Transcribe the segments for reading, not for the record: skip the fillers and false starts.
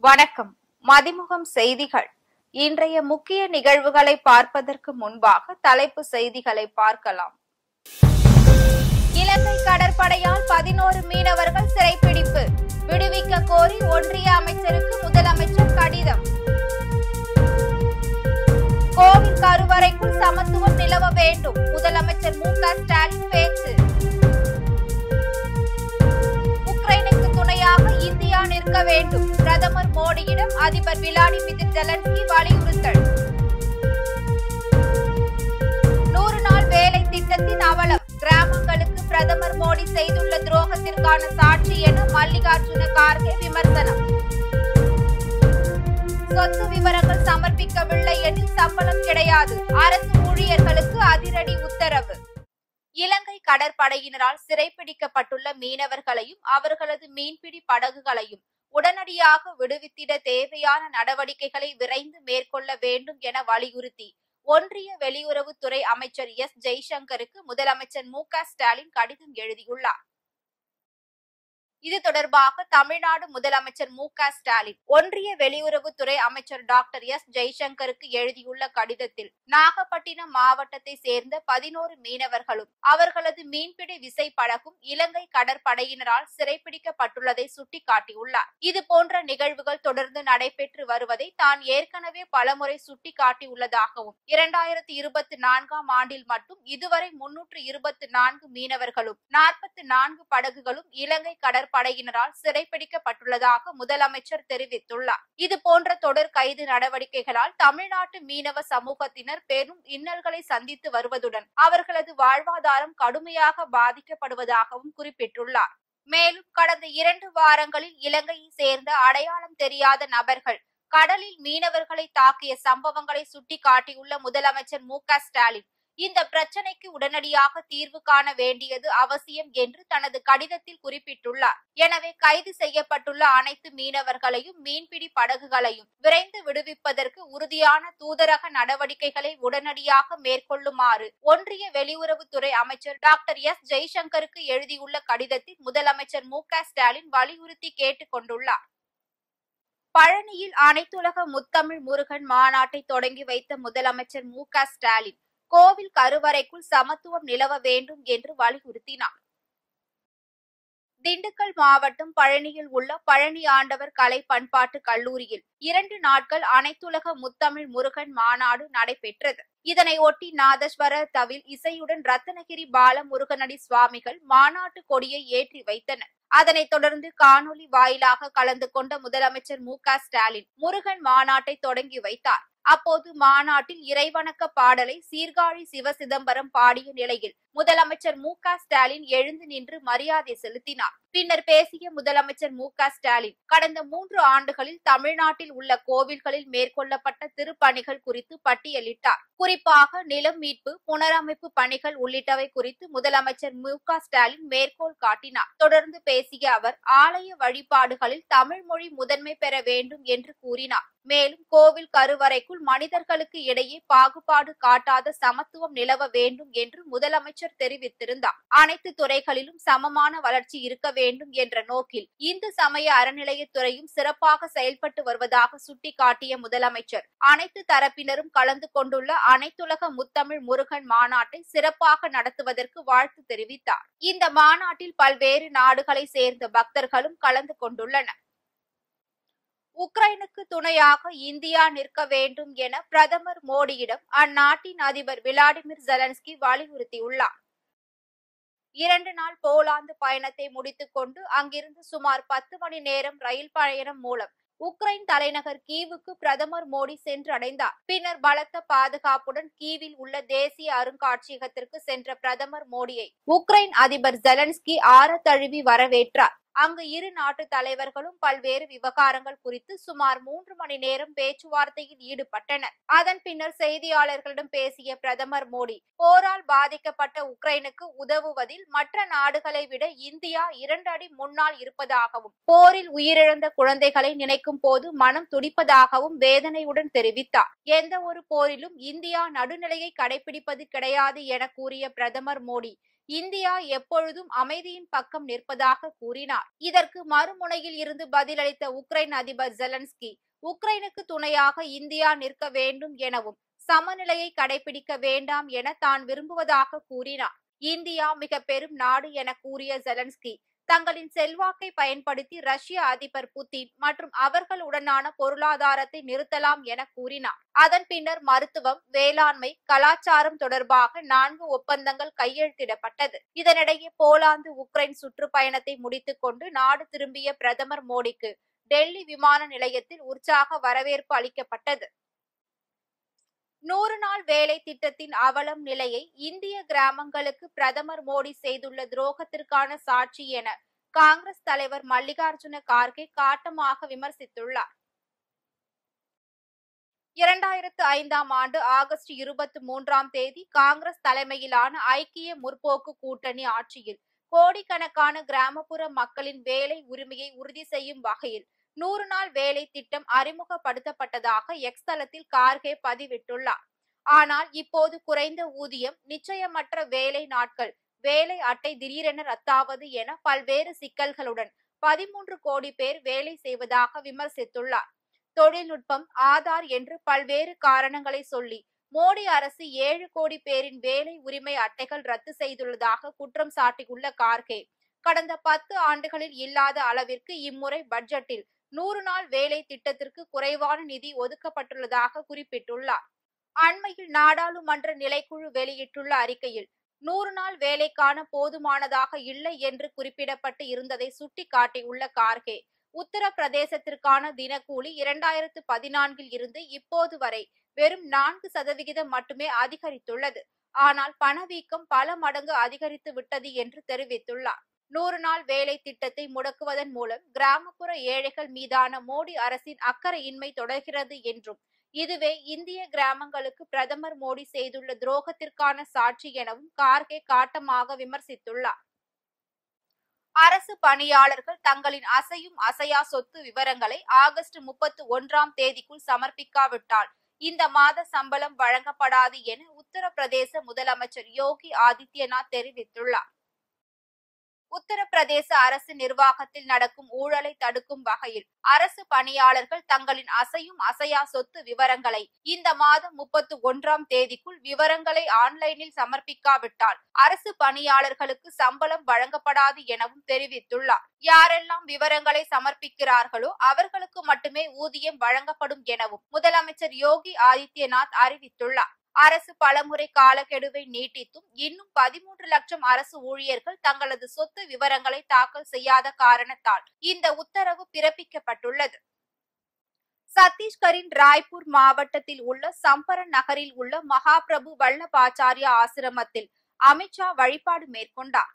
வணக்கம். மதிமுகம் செய்திகள். இன்றைய முக்கிய நிகழ்வுகளை பார்ப்பதற்கு முன்பாக தலைப்பு செய்திகளை பார்க்கலாம். இலங்கை கடற்படையால் 11 மீனவர்கள் சிறைப்பிடிப்பு. விடுவிக்க கோரி ஒன்றிய அமைச்சருக்கு முதலமைச்சர் கடிதம். கோவில் கருவறைக்குள் சமத்துவம் நிலவ வேண்டும். முதலமைச்சர் மு.க. ஸ்டாலின் பேச்சு. உக்ரைனுக்கு துணையாக இந்தியா நிற்க வேண்டும். பிரதமர் மோடியிடம் அதிபர் விளாடிமிர் ஜெலன்ஸ்கி வலியுறுத்தல். 100 நாள் வேலை திட்டத்தின் அவலம். கிராமங்களுக்கு பிரதமர் மோடி செய்துள்ள துரோகத்திற்கான சாட்சி என மல்லிகார்ஜுன கார்கே விமர்சனம். சொத்து விவரங்கள் சமர்ப்பிக்கவில்லை எனில் சம்பளம் கிடையாது. அரசு ஊழியர்களுக்கு அதிரடி உத்தரவு. இலங்கை கடற்படையினரால் சிறைப்பிடிக்கப்பட்டுள்ள மீனவர்களையும் அவர்களது மீன்பிடி படகுகளையும் உடனடியாக விடுவித்திட தேவையான நடவடிக்கைகளை விரைந்து மேற்கொள்ள வேண்டும் என வலியுறுத்தி ஒன்றிய வெளியுறவுத்துறை அமைச்சர் எஸ். ஜெய்சங்கருக்கு முதலமைச்சர் மு.க. ஸ்டாலின் கடிதம் எழுதியுள்ளார். இது தொடர்பாக தமிழ்நாடு முதலமைச்சர் மு.க. ஸ்டாலின் ஒன்றிய வெளியுறவுத்துறை அமைச்சர் டாக்டர் எஸ். ஜெய்சங்கருக்கு எழுதியுள்ள கடிதத்தில் நாகப்பட்டினம் மாவட்டத்தை சேர்ந்த 11 மீனவர்களும் அவர்களது மீன்பிடி விசைப்படகும் இலங்கை கடற்படையினரால் சிறைப்பிடிக்கப்பட்டுள்ளதை சுட்டிக்காட்டியுள்ளார். இதுபோன்ற நிகழ்வுகள் தொடர்ந்து நடைபெற்று வருவதை தான் ஏற்கனவே பலமுறை சுட்டிக்காட்டியுள்ளதாகவும் 2024ஆம் ஆண்டில் மட்டும் இதுவரை 324 மீனவர்களும் 44 படகுகளும் இலங்கை கடற்படையினரால் சிறைப்பிடிக்கப்பட்டுள்ளதாக முதலமைச்சர் தெரிவித்துள்ளார். இதுபோன்ற தொடர் கைது நடவடிக்கைகளால் தமிழ்நாட்டு மீனவ சமூகத்தினர் பெரும் இன்னல்களை சந்தித்து வருவதுடன் அவர்களது வாழ்வாதாரம் கடுமையாக பாதிக்கப்படுவதாகவும் குறிப்பிட்டுள்ளார். மேலும் கடந்த 2 வாரங்களில் இலங்கையை சேர்ந்த அடையாளம் தெரியாத நபர்கள் கடலில் மீனவர்களை தாக்கிய சம்பவங்களை சுட்டிக்காட்டியுள்ள முதலமைச்சர் மு.க. ஸ்டாலின் இந்த பிரச்சனைக்கு உடனடியாக தீர்வு காண வேண்டியது அவசியம் என்று தனது கடிதத்தில் குறிப்பிட்டுள்ளார். எனவே கைது செய்யப்பட்டுள்ள அனைத்து மீனவர்களையும் மீன்பிடி படகுகளையும் விரைந்து விடுவிப்பதற்கு உறுதியான தூதரக நடவடிக்கைகளை உடனடியாக மேற்கொள்ளுமாறு ஒன்றிய வெளியுறவுத்துறை அமைச்சர் டாக்டர் எஸ். ஜெய்சங்கருக்கு எழுதியுள்ள கடிதத்தில் முதலமைச்சர் மு.க. ஸ்டாலின் வலியுறுத்தி கேட்டுக் கொண்டுள்ளார். பழனியில் அனைத்துலக முத்தமிழ் முருகன் மாநாட்டை தொடங்கி வைத்த முதலமைச்சர் மு.க. ஸ்டாலின் கோவில் கருவறைக்குள் சமத்துவம் நிலவ வேண்டும் என்று வலியுறுத்தினார். திண்டுக்கல் மாவட்டம் பழனியில் உள்ள பழனி ஆண்டவர் கலை பண்பாட்டு கல்லூரியில் 2 நாட்கள் அனைத்துலக முத்தமிழ் முருகன் மாநாடு நடைபெற்றது. இதனை ஒட்டி நாதஸ்வர தவில் இசையுடன் ரத்னகிரி பாலமுருகனடி சுவாமிகள் மாநாட்டு கொடியை ஏற்றி வைத்தனர். அதனைத் தொடர்ந்து காணொலி வாயிலாக கலந்து கொண்ட முதலமைச்சர் மு.க. ஸ்டாலின் முருகன் மாநாட்டை தொடங்கி வைத்தார். அப்போது மாநாட்டில் இறைவணக்க பாடலை சீர்காழி சிவசிதம்பரம் பாடிய நிலையில் முதலமைச்சர் மு.க. ஸ்டாலின் எழுந்து நின்று மரியாதை செலுத்தினார். பின்னர் பேசிய முதலமைச்சர் மு.க. ஸ்டாலின் கடந்த 3 ஆண்டுகளில் தமிழ்நாட்டில் உள்ள கோவில்களில் மேற்கொள்ளப்பட்ட திருப்பணிகள் குறித்து பட்டியலிட்டார். குறிப்பாக நிலம் மீட்பு, புனரமைப்பு பணிகள் உள்ளிட்டவை குறித்து முதலமைச்சர் மு.க. ஸ்டாலின் மேற்கோள் காட்டினார். தொடர்ந்து பேசிய அவர் ஆலய வழிபாடுகளில் தமிழ் மொழி முதன்மை பெற வேண்டும் என்று கூறினார். மேலும் கோவில் கருவறைக்குள் மனிதர்களுக்கு இடையே பாகுபாடு காட்டாத சமத்துவம் நிலவ வேண்டும் என்று முதலமைச்சர் தெரிவித்திருந்தார். அனைத்து துறைகளிலும் சமமான வளர்ச்சி இருக்க வேண்டும் என்ற நோக்கில் இந்து சமய அறநிலையத்துறையும் சிறப்பாக செயல்பட்டு வருவதாக சுட்டிக்காட்டிய முதலமைச்சர் அனைத்து தரப்பினரும் கலந்து கொண்டுள்ள அனைத்துலக முத்தமிழ் முருகன் மாநாட்டை சிறப்பாக நடத்துவதற்கு வாழ்த்து தெரிவித்தார். இந்த மாநாட்டில் பல்வேறு நாடுகளை சேர்ந்த பக்தர்களும் கலந்து கொண்டுள்ளனர். உக்ரைனுக்கு துணையாக இந்தியா நிற்க வேண்டும் என பிரதமர் மோடியிடம் அந்நாட்டின் அதிபர் விளாடிமிர் ஜெலன்ஸ்கி வலியுறுத்தியுள்ளார். 2 நாள் போலாந்து பயணத்தை முடித்துக் கொண்டு அங்கிருந்து சுமார் 10 மணி நேரம் ரயில் பயணம் மூலம் உக்ரைன் தலைநகர் கீவுக்கு பிரதமர் மோடி சென்றடைந்தார். பின்னர் பலத்த பாதுகாப்புடன் கீவில் உள்ள தேசிய அருங்காட்சியகத்திற்கு சென்ற பிரதமர் மோடியை உக்ரைன் அதிபர் ஜெலன்ஸ்கி ஆற தழுவி வரவேற்றார். அங்கு இரு நாட்டு தலைவர்களும் பல்வேறு விவகாரங்கள் குறித்து சுமார் 3 மணி நேரம் பேச்சுவார்த்தையில் ஈடுபட்டனர். அதன் பின்னர் செய்தியாளர்களிடம் பேசிய பிரதமர் மோடி போரால் பாதிக்கப்பட்ட உக்ரைனுக்கு உதவுவதில் மற்ற நாடுகளை விட இந்தியா 2 அடி முன்னால் இருப்பதாகவும் போரில் உயிரிழந்த குழந்தைகளை நினைக்கும் போது மனம் துடிப்பதாகவும் வேதனையுடன் தெரிவித்தார். எந்த ஒரு போரிலும் இந்தியா நடுநிலையை கடைபிடிப்பது கிடையாது என கூறிய பிரதமர் மோடி இந்தியா எப்பொழுதும் அமைதியின் பக்கம் நிற்பதாக கூறினார். இதற்கு மறுமுனையில் இருந்து பதிலளித்த உக்ரைன் அதிபர் ஜெலன்ஸ்கி, உக்ரைனுக்கு துணையாக இந்தியா நிற்க வேண்டும் எனவும் சமநிலையை கடைபிடிக்க வேண்டாம் என தான் விரும்புவதாக கூறினார். இந்தியா மிக பெரும் நாடு என கூறிய ஜெலன்ஸ்கி, தங்களின் செல்வாக்கை பயன்படுத்தி ரஷ்ய அதிபர் புதின் மற்றும் அவர்களுடனான பொருளாதாரத்தை நிறுத்தலாம் என கூறினார். அதன் பின்னர் மருத்துவம், வேளாண்மை, கலாச்சாரம் தொடர்பாக 4 ஒப்பந்தங்கள் கையெழுத்திடப்பட்டது. இதனிடையே போலாந்து உக்ரைன் சுற்றுப்பயணத்தை முடித்துக் கொண்டு நாடு திரும்பிய பிரதமர் மோடிக்கு டெல்லி விமான நிலையத்தில் உற்சாக வரவேற்பு அளிக்கப்பட்டது. 100 நாள் வேலை திட்டத்தின் அவலம் நிலையை இந்திய கிராமங்களுக்கு பிரதமர் மோடி செய்துள்ள துரோகத்திற்கான சாட்சி என காங்கிரஸ் தலைவர் மல்லிகார்ஜுன கார்கே காட்டமாக விமர்சித்துள்ளார். 2005ஆம் ஆண்டு ஆகஸ்ட் 23ஆம் தேதி காங்கிரஸ் தலைமையிலான ஐக்கிய முற்போக்கு கூட்டணி ஆட்சியில் கோடிக்கணக்கான கிராமப்புற மக்களின் வேலை உரிமையை உறுதி செய்யும் வகையில் 100 நாள் வேலை திட்டம் அறிமுகப்படுத்தப்பட்டதாக எக்ஸ் தளத்தில் கார்கே பதிவிட்டுள்ளார். ஆனால் இப்போது குறைந்த ஊதியம், நிச்சயமற்ற வேலை நாட்கள், வேலை அட்டை திடீரென ரத்தாவது என பல்வேறு சிக்கல்களுடன் 13 கோடி பேர் வேலை செய்வதாக விமர்சித்துள்ளார். தொழில்நுட்பம், ஆதார் என்று பல்வேறு காரணங்களை சொல்லி மோடி அரசு 7 கோடி பேரின் வேலை உரிமை அட்டைகள் ரத்து செய்துள்ளதாக குற்றம் சாட்டியுள்ள கார்கே, கடந்த 10 ஆண்டுகளில் இல்லாத அளவிற்கு இம்முறை பட்ஜெட்டில் 100 நாள் வேலை திட்டத்திற்கு குறைவான நிதி ஒதுக்கப்பட்டுள்ளதாக குறிப்பிட்டுள்ளார். அண்மையில் நாடாளுமன்ற நிலைக்குழு வெளியிட்டுள்ள அறிக்கையில் 100 நாள் வேலைக்கான போதுமானதாக இல்லை என்று குறிப்பிடப்பட்டு இருந்ததை சுட்டிக்காட்டியுள்ள கார்கே, உத்தரப்பிரதேசத்திற்கான தினக்கூலி 2014 இருந்து இப்போது வரை வெறும் 4% மட்டுமே அதிகரித்துள்ளது. ஆனால் பணவீக்கம் பல மடங்கு அதிகரித்து விட்டது என்று தெரிவித்துள்ளார். 100 நாள் வேலை திட்டத்தை முடக்குவதன் மூலம் கிராமப்புற ஏழைகள் மீதான மோடி அரசின் அக்கறையின்மை தொடர்கிறது என்றும், இதுவே இந்திய கிராமங்களுக்கு பிரதமர் மோடி செய்துள்ள துரோகத்திற்கான சாட்சி எனவும் கார்கே காட்டமாக விமர்சித்துள்ளார். அரசு பணியாளர்கள் தங்களின் அசையும் அசையா சொத்து விவரங்களை ஆகஸ்ட் 31ஆம் தேதிக்குள் சமர்ப்பிக்காவிட்டால் இந்த மாத சம்பளம் வழங்கப்படாது என உத்தரப்பிரதேச முதலமைச்சர் யோகி ஆதித்யநாத் தெரிவித்துள்ளார். உத்தரப்பிரதேச அரசு நிர்வாகத்தில் நடக்கும் ஊழலை தடுக்கும் வகையில் அரசு பணியாளர்கள் தங்களின் அசையும் அசையா சொத்து விவரங்களை இந்த மாதம் 31ஆம் தேதிக்குள் விவரங்களை ஆன்லைனில் சமர்ப்பிக்காவிட்டால் அரசு பணியாளர்களுக்கு சம்பளம் வழங்கப்படாது எனவும் தெரிவித்துள்ளார். யாரெல்லாம் விவரங்களை சமர்ப்பிக்கிறார்களோ அவர்களுக்கு மட்டுமே ஊதியம் வழங்கப்படும் எனவும் முதலமைச்சர் யோகி ஆதித்யநாத் அறிவித்துள்ளார். அரசு பலமுறை காலக்கெடுவை நீட்டித்தும் இன்னும் 13 லட்சம் அரசு ஊழியர்கள் தங்களது சொத்து விவரங்களை தாக்கல் செய்யாத காரணத்தால் இந்த உத்தரவு பிறப்பிக்கப்பட்டுள்ளது. சத்தீஸ்கரின் ராய்ப்பூர் மாவட்டத்தில் உள்ள சம்பரன் நகரில் உள்ள மகாபிரபு வல்லபாச்சாரியா ஆசிரமத்தில் அமித்ஷா வழிபாடு மேற்கொண்டார்.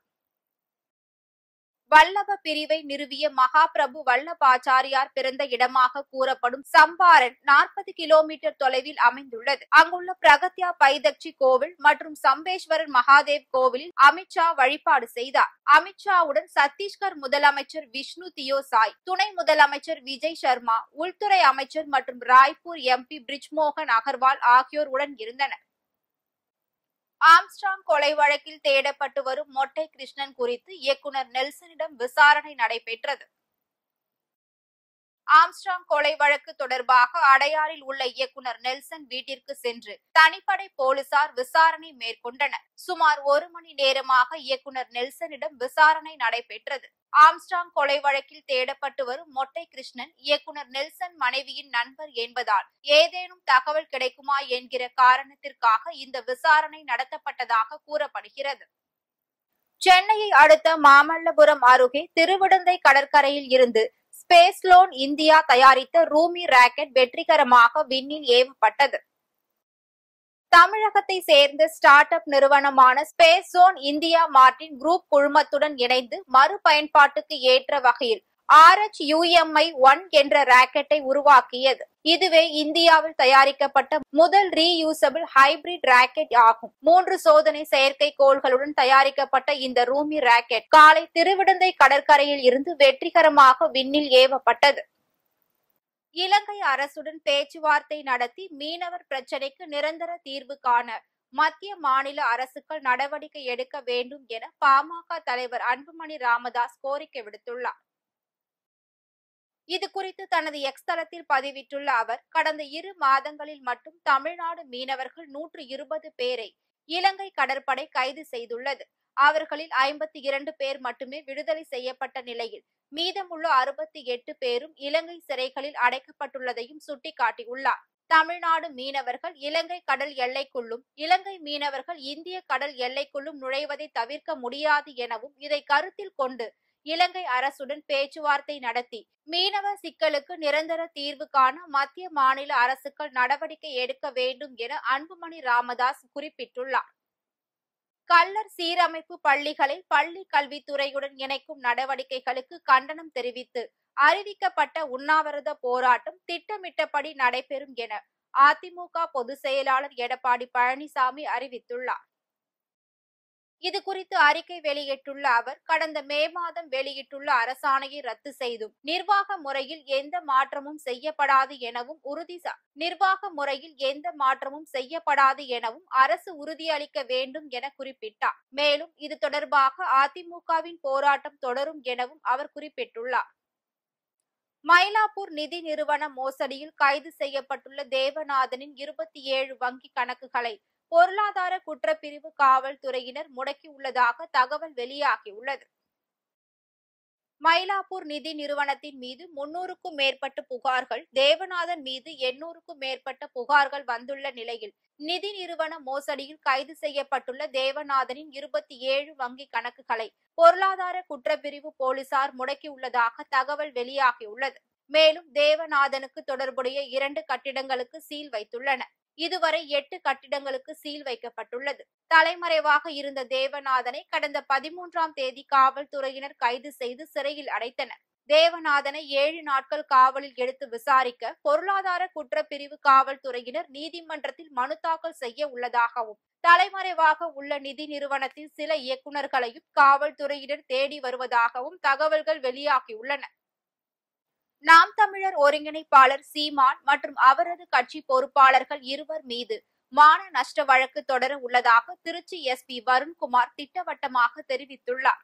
வல்லப பிரிவை நிறுவிய மகாபிரபு வல்லபாச்சாரியார் பிறந்த இடமாக கூறப்படும் சம்பாரன் 40 கிலோமீட்டர் தொலைவில் அமைந்துள்ளது. அங்குள்ள பிரகத்யா பைதக்சி கோவில் மற்றும் சம்பேஸ்வரர் மகாதேவ் கோவிலில் அமித்ஷா வழிபாடு செய்தார். அமித்ஷாவுடன் சத்தீஸ்கர் முதலமைச்சர் விஷ்ணு தியோ சாய், துணை முதலமைச்சர் விஜய் சர்மா, உள்துறை அமைச்சர் மற்றும் ராய்ப்பூர் எம்பி பிரிஜ்மோகன் அகர்வால் ஆகியோர் உடன் இருந்தனர். ஆம்ஸ்ட்ராங் கொலை வழக்கில் தேடப்பட்டு வரும் மொட்டை கிருஷ்ணன் குறித்து இயக்குனர் நெல்சனிடம் விசாரணை நடைபெற்றது. ஆம்ஸ்ட்ராங் கொலை வழக்கு தொடர்பாக அடையாறில் உள்ள இயக்குனர் நெல்சன் வீட்டிற்கு சென்று தனிப்படை போலீசார் விசாரணை மேற்கொண்டனர். சுமார் 1 மணி நேரமாக இயக்குனர் நெல்சனிடம் விசாரணை நடைபெற்றது. ஆம்ஸ்ட்ராங் கொலை வழக்கில் தேடப்பட்டு வரும் மொட்டை கிருஷ்ணன் இயக்குனர் நெல்சன் மனைவியின் நண்பர் என்பதால் ஏதேனும் தகவல் கிடைக்குமா என்கிற காரணத்திற்காக இந்த விசாரணை நடத்தப்பட்டதாக கூறப்படுகிறது. சென்னையை அடுத்த மாமல்லபுரம் அருகே திருவிடந்தை கடற்கரையில் இருந்து ஸ்பேஸ்லோன் இந்தியா தயாரித்த ரூமி ராக்கெட் வெற்றிகரமாக விண்ணில் ஏவப்பட்டது. தமிழகத்தை சேர்ந்த ஸ்டார்ட் அப் நிறுவனமான space zone India Martin group குழுமத்துடன் இணைந்து மறுபயன்பாட்டுக்கு ஏற்ற வகையில் RHUMI-1 என்ற ராக்கெட்டை உருவாக்கியது. இதுவே இந்தியாவில் தயாரிக்கப்பட்ட முதல் ரீயூசபிள் ஹைபிரிட் ராக்கெட் ஆகும். 3 சோதனை செயற்கைக்கோள்களுடன் தயாரிக்கப்பட்ட இந்த ரூமி ராக்கெட் காலை திருவிடந்தை கடற்கரையில் இருந்து வெற்றிகரமாக விண்ணில் ஏவப்பட்டது. இலங்கை அரசுடன் பேச்சுவார்த்தை நடத்தி மீனவர் பிரச்சினைக்கு நிரந்தர தீர்வு காண மத்திய மாநில அரசுகள் நடவடிக்கை எடுக்க வேண்டும் என பாமக தலைவர் அன்புமணி ராமதாஸ் கோரிக்கை விடுத்துள்ளார். இது குறித்து தனது எக்ஸ் தளத்தில் பதிவிட்டுள்ள அவர், கடந்த 2 மாதங்களில் மட்டும் தமிழ்நாடு மீனவர்கள் 120 பேரை இலங்கை கடற்படை கைது செய்துள்ளது. அவர்களில் 52 பேர் மட்டுமே விடுதலை செய்யப்பட்ட நிலையில் மீதமுள்ள 68 பேரும் இலங்கை சிறைகளில் அடைக்கப்பட்டுள்ளதையும் சுட்டிக்காட்டியுள்ளார். தமிழ்நாடு மீனவர்கள் இலங்கை கடல் எல்லைக்குள்ளும், இலங்கை மீனவர்கள் இந்திய கடல் எல்லைக்குள்ளும் நுழைவதை தவிர்க்க முடியாது எனவும், இதை கருத்தில் கொண்டு இலங்கை அரசுடன் பேச்சுவார்த்தை நடத்தி மீனவர் சிக்கலுக்கு நிரந்தர தீர்வு காண மத்திய மாநில அரசுகள் நடவடிக்கை எடுக்க வேண்டும் என அன்புமணி ராமதாஸ் குறிப்பிட்டுள்ளார். கள்ளர் சீரமைப்பு பள்ளிகளை பள்ளி கல்வித்துறையுடன் இணைக்கும் நடவடிக்கைகளுக்கு கண்டனம் தெரிவித்து அறிவிக்கப்பட்ட உண்ணாவிரத போராட்டம் திட்டமிட்டபடி நடைபெறும் என அதிமுக பொதுச் செயலாளர் எடப்பாடி பழனிசாமி அறிவித்துள்ளார். இது குறித்து அறிக்கை வெளியிட்டுள்ள அவர், கடந்த மே மாதம் வெளியிட்டுள்ள அரசாணையை ரத்து செய்தும் நிர்வாக முறையில் எந்த மாற்றமும் செய்யப்படாது எனவும் அரசு உறுதியளிக்க வேண்டும் என குறிப்பிட்டார். மேலும் இது தொடர்பாக அதிமுகவின் போராட்டம் தொடரும் எனவும் அவர் குறிப்பிட்டுள்ளார். மயிலாப்பூர் நிதி நிறுவன மோசடியில் கைது செய்யப்பட்டுள்ள தேவநாதனின் 27 வங்கி கணக்குகளை பொருளாதார குற்றப்பிரிவு காவல்துறையினர் முடக்கியுள்ளதாக தகவல் வெளியாகியுள்ளது. மயிலாப்பூர் நிதி நிறுவனத்தின் மீது 300க்கும் மேற்பட்ட புகார்கள், தேவநாதன் மீது 800க்கும் மேற்பட்ட புகார்கள் வந்துள்ள நிலையில் நிதி நிறுவன மோசடியில் கைது செய்யப்பட்டுள்ள தேவநாதனின் 27 வங்கி கணக்குகளை பொருளாதார குற்றப்பிரிவு போலீசார் முடக்கியுள்ளதாக தகவல் வெளியாகியுள்ளது. மேலும் தேவநாதனுக்கு தொடர்புடைய 2 கட்டிடங்களுக்கு சீல் வைத்துள்ளனர். இதுவரை 8 கட்டிடங்களுக்கு சீல் வைக்கப்பட்டுள்ளது. தலைமறைவாக இருந்த தேவநாதனை கடந்த 13ஆம் தேதி காவல்துறையினர் கைது செய்து சிறையில் அடைத்தனர். தேவநாதனை 7 நாட்கள் காவலில் எடுத்து விசாரிக்க பொருளாதார குற்றப்பிரிவு காவல்துறையினர் நீதிமன்றத்தில் மனு தாக்கல் செய்ய உள்ளதாகவும், தலைமறைவாக உள்ள நிதி நிறுவனத்தின் சில இயக்குநர்களையும் காவல்துறையினர் தேடி வருவதாகவும் தகவல்கள் வெளியாகியுள்ளன. நாம் தமிழர் ஒருங்கிணைப்பாளர் சீமான் மற்றும் அவரது கட்சி பொறுப்பாளர்கள் 2 மீது மான நஷ்ட வழக்கு தொடர உள்ளதாக திருச்சி எஸ்பி வருண்குமார் திட்டவட்டமாக தெரிவித்துள்ளார்.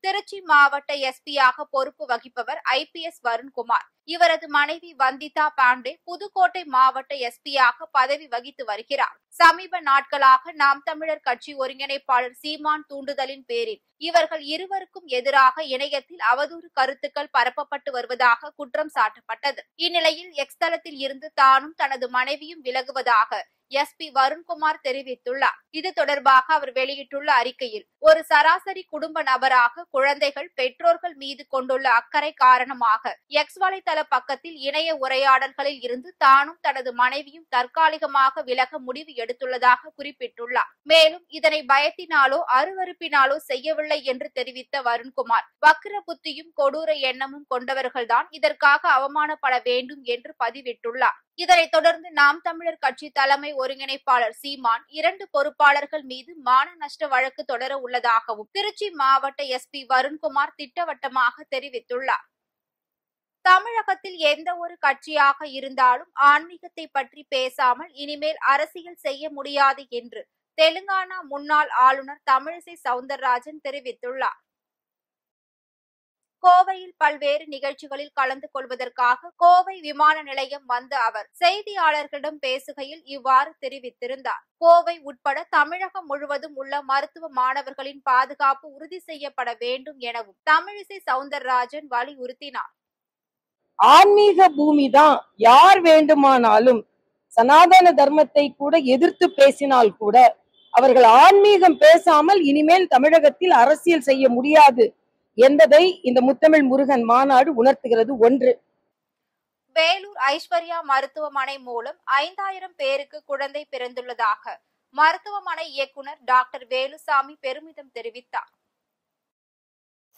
திருச்சி மாவட்ட எஸ்பியாக பொறுப்பு வகிப்பவர் IPS வருண்குமார். இவரது மனைவி வந்திதா பாண்டே புதுக்கோட்டை மாவட்ட எஸ்பியாக பதவி வகித்து வருகிறார். சமீப நாட்களாக நாம் தமிழர் கட்சி ஒருங்கிணைப்பாளர் சீமான் தூண்டுதலின் பேரில் இவர்கள் இருவருக்கும் எதிராக இணையத்தில் அவதூறு கருத்துக்கள் பரப்பப்பட்டு வருவதாக குற்றம் சாட்டப்பட்டது. இந்நிலையில் எக்ஸ் தளத்தில் இருந்து தானும் தனது மனைவியும் விலகுவதாக எஸ்பி வருண்குமார் தெரிவித்துள்ளார். இது தொடர்பாக அவர் வெளியிட்டுள்ள அறிக்கையில், ஒரு சராசரி குடும்ப நபராக குழந்தைகள், பெற்றோர்கள் மீது கொண்டுள்ள அக்கறை காரணமாக எக்ஸ் வலைதள பக்கத்தில் இணைய உரையாடல்களில் இருந்து தானும் தனது மனைவியும் தற்காலிகமாக விலக முடிவு எடுத்துள்ளதாக குறிப்பிட்டுள்ளார். மேலும் இதனை பயத்தினாலோ அருவருப்பினாலோ செய்யவில்லை என்று தெரிவித்த வருண்குமார், வக்கிர புத்தியும் கொடூர எண்ணமும் கொண்டவர்கள்தான் இதற்காக அவமானப்பட வேண்டும் என்று பதிவிட்டுள்ளார். இதனைத் தொடர்ந்து நாம் தமிழர் கட்சி தலைமை ஒருங்கிணைப்பாளர் சீமான் 2 பொறுப்பாளர்கள் மீது மான நஷ்ட வழக்கு தொடர உள்ளதாகவும் திருச்சி மாவட்ட எஸ்பி வருண்குமார் திட்டவட்டமாக தெரிவித்துள்ளார். தமிழகத்தில் எந்த ஒரு கட்சியாக இருந்தாலும் ஆன்மீகத்தை பற்றி பேசாமல் இனிமேல் அரசியல் செய்ய முடியாது என்று தெலுங்கானா முன்னாள் ஆளுநர் தமிழிசை சவுந்தரராஜன் தெரிவித்துள்ளார். கோவையில் பல்வேறு நிகழ்ச்சிகளில் கலந்து கொள்வதற்காக கோவை விமான நிலையம் வந்த அவர் செய்தியாளர்களிடம் பேசுகையில் இவ்வாறு தெரிவித்திருந்தார். கோவை உட்பட தமிழகம் முழுவதும் உள்ள மருத்துவ மாணவர்களின் பாதுகாப்பு உறுதி செய்யப்பட வேண்டும் எனவும் தமிழிசை சவுந்தரராஜன் வலியுறுத்தினார். ஆன்மீக பூமிதான். யார் வேண்டுமானாலும் சனாதன தர்மத்தை கூட எதிர்த்து பேசினால் கூட அவர்கள் ஆன்மீகம் பேசாமல் இனிமேல் தமிழகத்தில் அரசியல் செய்ய முடியாது என்பதை இந்த முத்தமிழ் முருகன் மாநாடு உணர்த்துகிறது. 1. வேலூர் ஐஸ்வர்யா மருத்துவமனை மூலம் 5000 பேருக்கு குழந்தை பிறந்துள்ளதாக மருத்துவமனை இயக்குனர் டாக்டர் வேலுசாமி பெருமிதம் தெரிவித்தார்.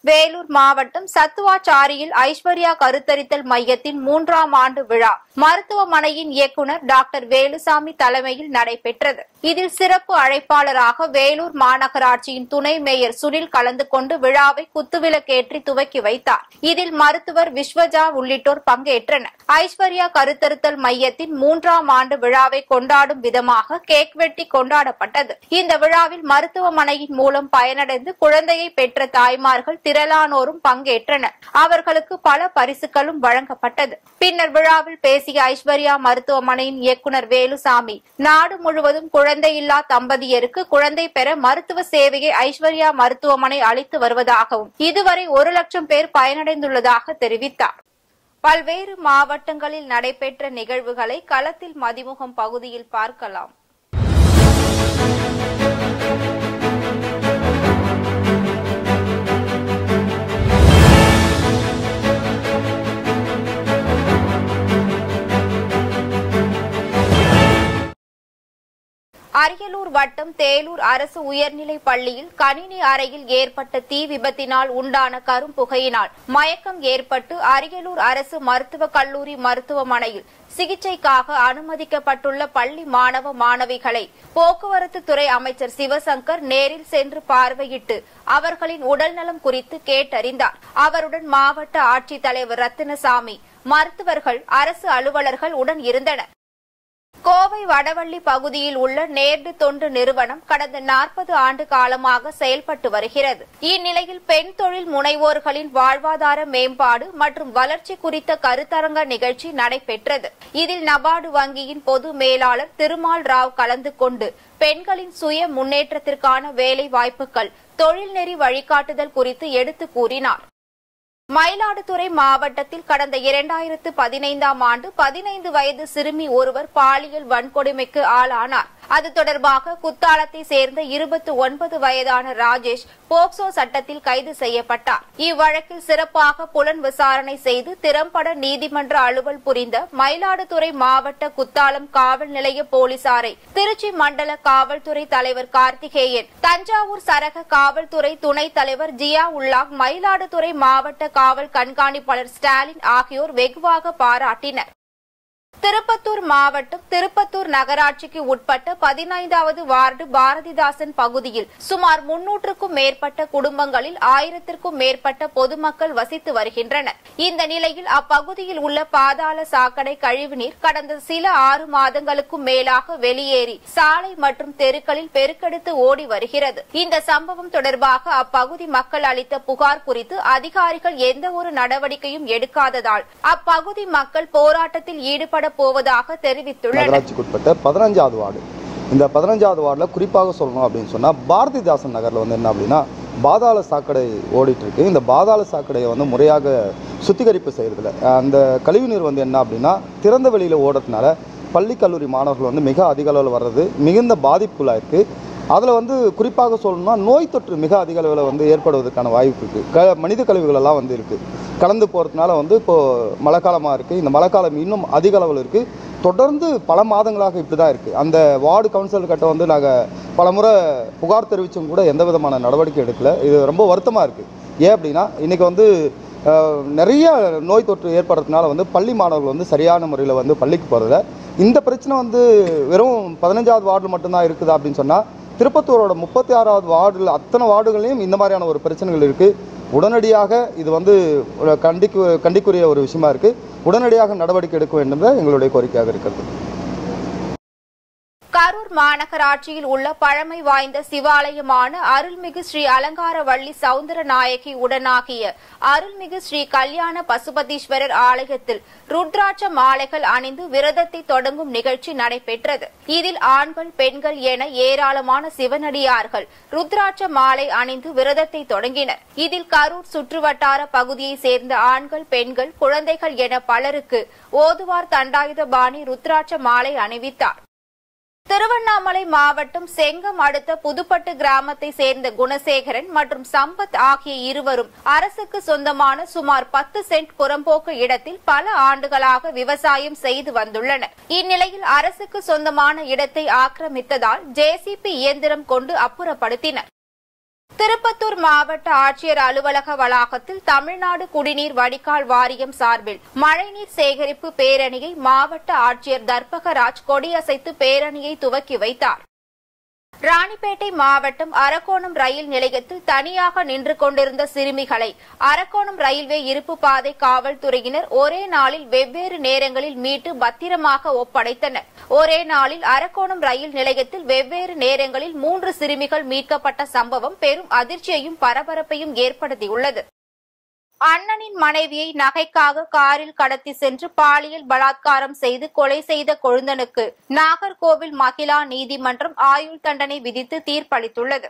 வேலூர் மாவட்டம் சத்துவாச்சாரியில் ஐஸ்வர்யா கருத்தரித்தல் மையத்தின் 3ஆம் ஆண்டு விழா மருத்துவமனையின் இயக்குநர் டாக்டர் வேலுசாமி தலைமையில் நடைபெற்றது. இதில் சிறப்பு அழைப்பாளராக வேலூர் மாநகராட்சியின் துணை மேயர் சுனில் கலந்து கொண்டு விழாவை குத்துவிளக்கேற்றி துவக்கி வைத்தார். இதில் மருத்துவர் விஸ்வஜா உள்ளிட்டோர் பங்கேற்றனர். ஐஸ்வர்யா கருத்தரித்தல் மையத்தின் 3ஆம் ஆண்டு விழாவை கொண்டாடும் விதமாக கேக் வெட்டி கொண்டாடப்பட்டது. இந்த விழாவில் மருத்துவமனையின் மூலம் பயனடைந்து குழந்தையை பெற்ற தாய்மார்கள் திரளானோரும் பங்கேற்றனர். அவர்களுக்கு பல பரிசுகளும் வழங்கப்பட்டது. பின்னர் விழாவில் பேசிய ஐஸ்வர்யா மருத்துவமனையின் இயக்குநர் வேலுசாமி, நாடு முழுவதும் குழந்தையில்லா தம்பதியருக்கு குழந்தை பெற மருத்துவ சேவையை ஐஸ்வர்யா மருத்துவமனை அளித்து வருவதாகவும் இதுவரை 1 லட்சம் பேர் பயனடைந்துள்ளதாக தெரிவித்தார். பல்வேறு மாவட்டங்களில் நடைபெற்ற நிகழ்வுகளை களத்தில் மதிமுகம் பகுதியில் பார்க்கலாம். அரியலூர் வட்டம் தேலூர் அரசு உயர்நிலைப் பள்ளியில் கணினி அறையில் ஏற்பட்ட தீ விபத்தினால் உண்டான கரும்புகையினால் மயக்கம் ஏற்பட்டு அரியலூர் அரசு மருத்துவக் கல்லூரி மருத்துவமனையில் சிகிச்சைக்காக அனுமதிக்கப்பட்டுள்ள பள்ளி மாணவ மாணவிகளை போக்குவரத்து துறை அமைச்சர் சிவசங்கர் நேரில் சென்று பார்வையிட்டு அவர்களின் உடல்நலம் குறித்து கேட்டறிந்தார். அவருடன் மாவட்ட ஆட்சித்தலைவர் ரத்தினசாமி, மருத்துவர்கள், அரசு அலுவலர்கள் உடன் இருந்தனர். கோவை வடவள்ளி பகுதியில் உள்ள நேர்டு தொண்டு நிறுவனம் கடந்த 40 ஆண்டு காலமாக செயல்பட்டு வருகிறது. இந்நிலையில் பெண் தொழில் முனைவோர்களின் வாழ்வாதார மேம்பாடு மற்றும் வளர்ச்சி குறித்த கருத்தரங்க நிகழ்ச்சி நடைபெற்றது. இதில் நபார்டு வங்கியின் பொது மேலாளர் திருமால் ராவ் கலந்து கொண்டு பெண்களின் சுய முன்னேற்றத்திற்கான வேலை வாய்ப்புகள், தொழில்நெறி வழிகாட்டுதல் குறித்து எடுத்து கூறினார். மயிலாடுதுறை மாவட்டத்தில் கடந்த 2015ஆம் ஆண்டு 15 வயது சிறுமி ஒருவர் பாலியல் வன்கொடுமைக்கு ஆளானார். அது தொடர்பாக குத்தாலத்தை சேர்ந்த 29 வயதான ராஜேஷ் போக்சோ சட்டத்தில் கைது செய்யப்பட்டார். இவ்வழக்கில் சிறப்பாக புலன் விசாரணை செய்து திறம்பட நீதிமன்ற அலுவல் புரிந்த மயிலாடுதுறை மாவட்ட குத்தாலம் காவல் நிலைய போலீசாரை திருச்சி மண்டல காவல்துறை தலைவர் கார்த்திகேயன், தஞ்சாவூர் சரக காவல்துறை துணைத் தலைவர் ஜியா உல்லாக், மயிலாடுதுறை மாவட்ட காவல் கண்காணிப்பாளர் ஸ்டாலின் ஆகியோர் வெகுவாக பாராட்டினர். திருப்பத்தூர் மாவட்டம் திருப்பத்தூர் நகராட்சிக்கு உட்பட்ட 15வது வார்டு பாரதிதாசன் பகுதியில் சுமார் 300க்கும் மேற்பட்ட குடும்பங்களில் 1000க்கும் மேற்பட்ட பொதுமக்கள் வசித்து வருகின்றனர். இந்த நிலையில் அப்பகுதியில் உள்ள பாதாள சாக்கடை கழிவுநீர் கடந்த சில 6 மாதங்களுக்கும் மேலாக வெளியேறி சாலை மற்றும் தெருக்களில் பெருக்கெடுத்து ஓடி வருகிறது. இந்த சம்பவம் தொடர்பாக அப்பகுதி மக்கள் அளித்த புகார் குறித்து அதிகாரிகள் எந்த ஒரு நடவடிக்கையும் எடுக்காததால் அப்பகுதி மக்கள் போராட்டத்தில் ஈடுபட போவதாக தெரிவித்துள்ளனர். நகராட்சிக்குட்பட்ட 15வது வார்டு, இந்த 15வது வார்டுல குறிப்பாக சொல்லணும் அப்படின்னு சொன்னா பாரதிதாசன் நகர்ல என்ன அப்படின்னா பாதாள சாக்கடை ஓடிட்டு இருக்கு. இந்த பாதாள சாக்கடையை முறையாக சுத்திகரிப்பு செய்யறதுல அந்த கழிவுநீர் என்ன அப்படின்னா திறந்த வெளியில ஓடுறதுனால பள்ளி கல்லூரி மாணவர்கள் மிக அதிக அளவில் வர்றது மிகுந்த பாதிப்புள்ளாயிருக்கு. அதில் குறிப்பாக சொல்லணும்னா நோய் தொற்று மிக அதிக அளவில் ஏற்படுவதற்கான வாய்ப்பு இருக்குது. மனித கழிவுகள் எல்லாம் இருக்குது கலந்து போகிறதுனால இப்போது மழை காலமாக இருக்குது. இந்த மழை காலம் இன்னும் அதிக அளவில் இருக்குது. தொடர்ந்து பல மாதங்களாக இப்படி தான் இருக்குது. அந்த வார்டு கவுன்சிலர் கிட்ட நாங்கள் பல முறை புகார் தெரிவித்தும் கூட எந்த விதமான நடவடிக்கை எடுக்கல. இது ரொம்ப வருத்தமாக இருக்குது. ஏன் அப்படின்னா இன்றைக்கி நிறைய நோய் தொற்று ஏற்படுறதுனால பள்ளி மாணவர்கள் சரியான முறையில் பள்ளிக்கு போகிறதில்ல. இந்த பிரச்சனை வெறும் 15வது வார்டில் மட்டும்தான் இருக்குதா அப்படின்னு சொன்னால் திருப்பத்தூரோட 36வது வார்டில் அத்தனை வார்டுகளையும் இந்த மாதிரியான ஒரு பிரச்சனைகள் இருக்குது. உடனடியாக இது கண்டிக்குரிய ஒரு விஷயமா இருக்குது. உடனடியாக நடவடிக்கை எடுக்க வேண்டும் எங்களுடைய கோரிக்கையாக இருக்கிறது. கரூர் மாநகராட்சியில் உள்ள பழமை வாய்ந்த சிவாலயமான அருள்மிகு ஸ்ரீ அலங்காரவள்ளி சவுந்தர நாயகி உடனாகிய அருள்மிகு ஸ்ரீ கல்யாண பசுபதீஸ்வரர் ஆலயத்தில் ருத்ராட்ச மாலைகள் அணிந்து விரதத்தை தொடங்கும் நிகழ்ச்சி நடைபெற்றது. இதில் ஆண்கள், பெண்கள் என ஏராளமான சிவனடியார்கள் ருத்ராட்ச மாலை அணிந்து விரதத்தை தொடங்கினர். இதில் கரூர் சுற்றுவட்டார பகுதியை சேர்ந்த ஆண்கள், பெண்கள், குழந்தைகள் என பலருக்கு ஓதுவார் தண்டாயுதபாணி ருத்ராட்ச மாலை அணிவித்தார். திருவண்ணாமலை மாவட்டம் செங்கம் அடுத்த புதுப்பட்டு கிராமத்தை சேர்ந்த குணசேகரன் மற்றும் சம்பத் ஆகிய இருவரும் அரசுக்கு சொந்தமான சுமார் 10 சென்ட் புறம்போக்கு இடத்தில் பல ஆண்டுகளாக விவசாயம் செய்து வந்துள்ளனர். இந்நிலையில் அரசுக்கு சொந்தமான இடத்தை ஆக்கிரமித்ததால் ஜேசிபி இயந்திரம் கொண்டு அப்புறப்படுத்தினர். திருப்பத்தூர் மாவட்ட ஆட்சியர் அலுவலக வளாகத்தில் தமிழ்நாடு குடிநீர் வடிகால் வாரியம் சார்பில் மழைநீர் சேகரிப்பு பேரணியை மாவட்ட ஆட்சியர் தர்பகராஜ் கொடியசைத்து பேரணியை துவக்கி வைத்தார். ராணிப்பேட்டை மாவட்டம் அரக்கோணம் ரயில் நிலையத்தில் தனியாக நின்று கொண்டிருந்த சிறுமிகளை அரக்கோணம் ரயில்வே இருப்பு பாதை காவல்துறையினர் ஒரே நாளில் வெவ்வேறு நேரங்களில் மீட்டு பத்திரமாக ஒப்படைத்தனர். ஒரே நாளில் அரக்கோணம் ரயில் நிலையத்தில் வெவ்வேறு நேரங்களில் 3 சிறுமிகள் மீட்கப்பட்ட சம்பவம் பெரும் அதிர்ச்சியையும் பரபரப்பையும் ஏற்படுத்தியுள்ளது. அண்ணனின் மனைவியை நகைக்காக காரில் கடத்தி சென்று பாலியல் பலாத்காரம் செய்து கொலை செய்த கொழுந்தனுக்கு நாகர்கோவில் மகிளா நீதிமன்றம் ஆயுள் தண்டனை விதித்து தீர்ப்பளித்துள்ளது.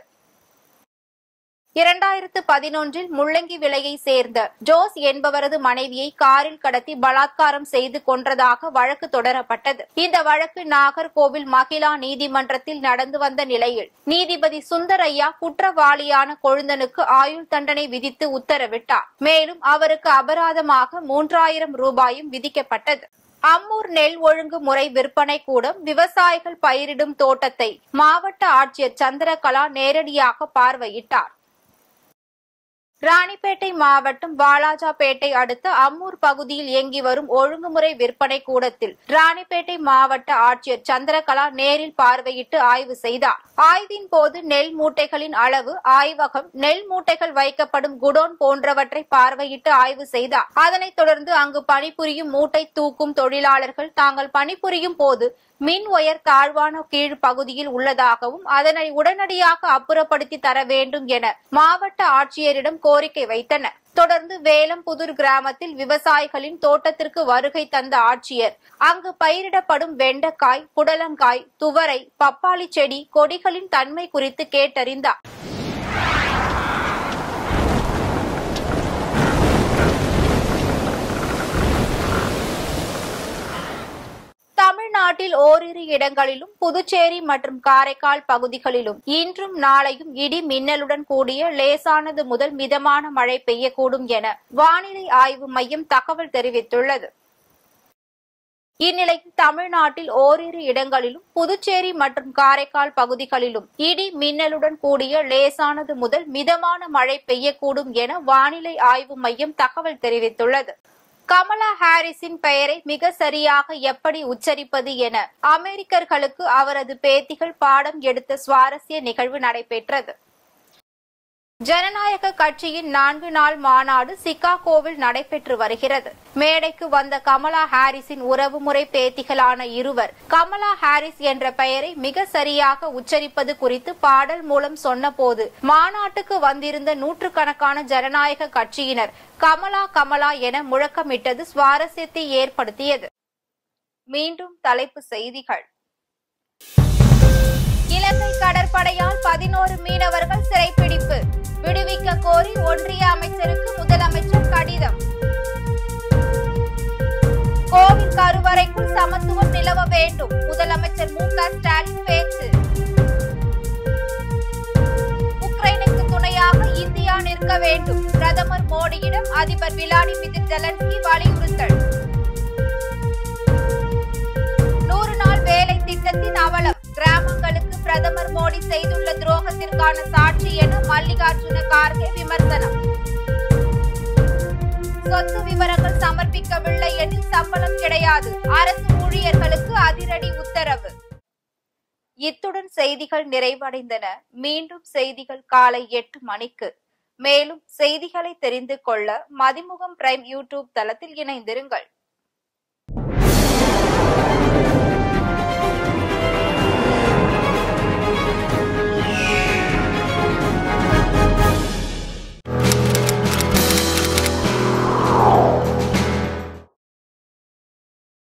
2011 முள்ளங்கி விலையை சேர்ந்த ஜோஸ் என்பவரது மனைவியை காரில் கடத்தி பலாத்காரம் செய்து கொன்றதாக வழக்கு தொடரப்பட்டது. இந்த வழக்கு நாகர்கோவில் மகிளா நீதிமன்றத்தில் நடந்து வந்த நிலையில் நீதிபதி சுந்தரையா குற்றவாளியான கொழுந்தனுக்கு ஆயுள் தண்டனை விதித்து உத்தரவிட்டார். மேலும் அவருக்கு அபராதமாக 3000 ரூபாயும் விதிக்கப்பட்டது. அம்மூர் நெல் ஒழுங்கு முறை விற்பனை கூடம் விவசாயிகள் பயிரிடும் தோட்டத்தை மாவட்ட ஆட்சியர் சந்திரகலா நேரடியாக பார்வையிட்டார். ராணிப்பேட்டை மாவட்டம் வாலாஜாபேட்டை அடுத்த அம்மூர் பகுதியில் இயங்கி வரும் ஒழுங்குமுறை விற்பனை கூடத்தில் ராணிப்பேட்டை மாவட்ட ஆட்சியர் சந்திரகலா நேரில் பார்வையிட்டு ஆய்வு செய்தார். ஆய்வின் போது நெல் மூட்டைகளின் அளவு, ஆய்வகம், நெல் மூட்டைகள் வைக்கப்படும் குடோன் போன்றவற்றை பார்வையிட்டு ஆய்வு செய்தார். அதனைத் தொடர்ந்து அங்கு பணிபுரியும் மூட்டை தூக்கும் தொழிலாளர்கள் தாங்கள் பணிபுரியும் போது மின் ஒயர் தாழ்வான கீழ் பகுதியில் உள்ளதாகவும் அதனை உடனடியாக அப்புறப்படுத்தி தர வேண்டும் என மாவட்ட ஆட்சியரிடம் கோரிக்கை வைத்தனர். தொடர்ந்து வேலம்புதூர் கிராமத்தில் விவசாயிகளின் தோட்டத்திற்கு வருகை தந்த ஆட்சியர் அங்கு பயிரிடப்படும் வெண்டைக்காய், புடலங்காய், துவரை, பப்பாளி செடி கொடிகளின் தன்மை குறித்து கேட்டறிந்தார். தமிழ்நாட்டில் ஓரிரு இடங்களிலும் புதுச்சேரி மற்றும் காரைக்கால் பகுதிகளிலும் இன்றும் நாளையும் இடி மின்னலுடன் கூடிய லேசானது முதல் மிதமான மழை பெய்யக்கூடும் என வானிலை ஆய்வு மையம் தகவல் தெரிவித்துள்ளது. இந்நிலையில் தமிழ்நாட்டில் ஓரிரு இடங்களிலும் புதுச்சேரி மற்றும் காரைக்கால் பகுதிகளிலும் இடி மின்னலுடன் கூடிய லேசானது முதல் மிதமான மழை பெய்யக்கூடும் என வானிலை ஆய்வு மையம் தகவல் தெரிவித்துள்ளது. கமலா ஹாரிஸின் பெயரை மிக சரியாக எப்படி உச்சரிப்பது என அமெரிக்கர்களுக்கு அவரது பேத்திகள் பாடம் எடுத்த சுவாரஸ்ய நிகழ்வு நடைபெற்றது. ஜனநாயக கட்சியின் 4 நாள் மாநாடு சிகாகோவில் நடைபெற்று வருகிறது. மேடைக்கு வந்த கமலா ஹாரிஸின் உறவுமுறை பேத்திகளான இருவர் கமலா ஹாரிஸ் என்ற பெயரை மிக சரியாக உச்சரிப்பது குறித்து பாடல் மூலம் சொன்னபோது மாநாட்டுக்கு வந்திருந்த நூற்றுக்கணக்கான ஜனநாயக கட்சியினர் கமலா கமலா என முழக்கமிட்டது சுவாரஸ்யத்தை ஏற்படுத்தியது. மீண்டும் தலைப்புச் செய்திகள். இலங்கை கடற்படையால் 11 மீனவர்கள் சிறைப்பிடிப்பு. விடுவிக்க கோரி ஒன்றிய அமைச்சருக்கு முதலமைச்சர் கடிதம். கோவில் கருவறைக்குள் சமத்துவம் நிலவ வேண்டும். முதலமைச்சர் மு.க. ஸ்டாலின் பேச்சு. உக்ரைனுக்கு துணையாக இந்தியா நிற்க வேண்டும். பிரதமர் மோடியிடம் அதிபர் விளாடிமிர் ஜெலன்ஸ்கி வலியுறுத்தல். 100 நாள் வேலை திட்டத்தின் அவலம். கிராமங்களுக்கு பிரதமர் மோடி செய்துள்ள துரோகத்திற்கான சாட்சி என மல்லிகார்ஜுன கார்கே விமர்சனம். சொத்து விவரங்கள் சமர்ப்பிக்கவில்லை எனில் சம்பளம் கிடையாது. அரசு ஊழியர்களுக்கு அதிரடி உத்தரவு. இத்துடன் செய்திகள் நிறைவடைந்தன. மீண்டும் செய்திகள் காலை 8 மணிக்கு. மேலும் செய்திகளை தெரிந்து கொள்ள மதிமுகம் பிரைம் யூடியூப் தளத்தில் இணைந்திருங்கள்.